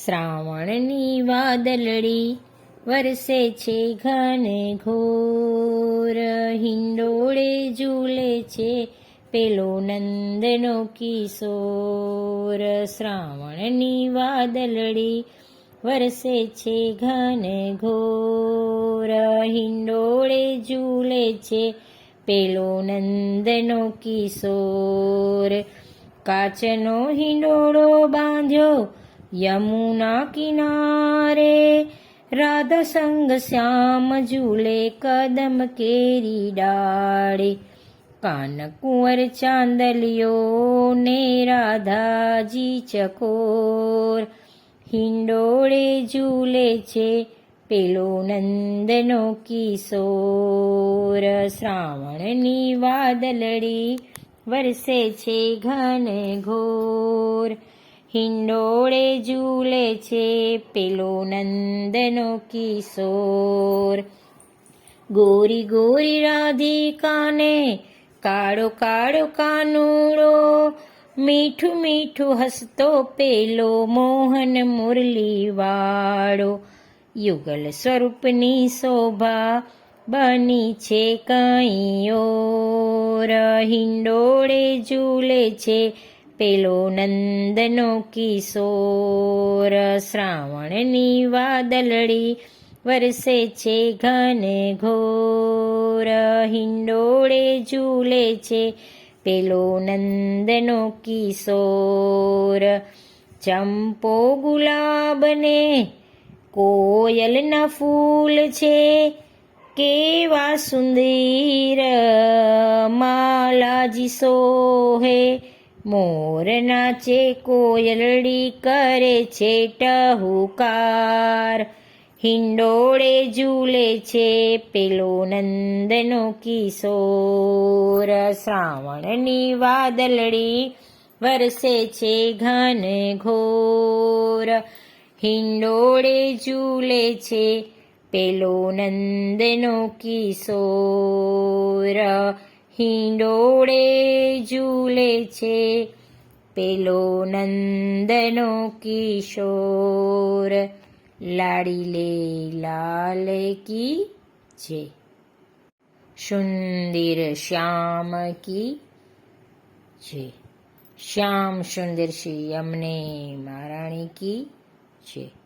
શ્રાવણની વાદળડી વરસે છે ઘન ઘોર, હિંડોળે ઝૂલે છે પેલો નંદનો કિશોર. શ્રાવણની વાદળડી વરસે છે ઘન ઘોર, હિંડોળે ઝૂલે છે પેલો નંદનો કિશોર. કાચનો હિંડોળો બાંધ્યો યમુના કિનારે, રાધા સંગ શ્યામ ઝૂલે કદમ કેરી ડાળે. કાન કુંવર ચાંદલિયો ને રાધાજી ચકોર, હિંડોળે ઝૂલે છે પેલો નંદનો કિશોર. શ્રાવણની વાદળડી વરસે છે ઘન ઘોર, હિંડોળે ઝૂલે છે પેલો નંદનો કિશોર. ગોરી ગોરી રાધિકાને કાળો કાળો કાનુડો, મીઠું મીઠું હસતો પેલો મોહન મુરલીવાળો. યુગલ સ્વરૂપની શોભા બની છે કંઈ ઓર, હિંડોળે ઝૂલે છે પેલો નંદનો કિશોર. શ્રાવણની વાદળડી વરસે છે ઘન ઘોર, હિંડોળે ઝૂલે છે પેલો નંદનો કિશોર. ચંપો ગુલાબને કોયલના ફૂલ છે, કેવા સુંદર માલાજી સોહે. મોર નાચે કોયલડી કરે છે ટહુકાર, હિંડોળે ઝૂલે છે પેલો નંદનો કિશોર. શ્રાવણની વાદળડી વરસે છે ઘન ઘોર, હિંડોળે ઝૂલે છે પેલો નંદનો કિશોર. હિંડોળે ઝૂલે છે પેલો નંદનો કિશોર. લાડી લે લાલ કી જય. સુંદર શ્યામ કી જય. શ્યામ સુંદર શ્રી અમને મહારાણી કી જય.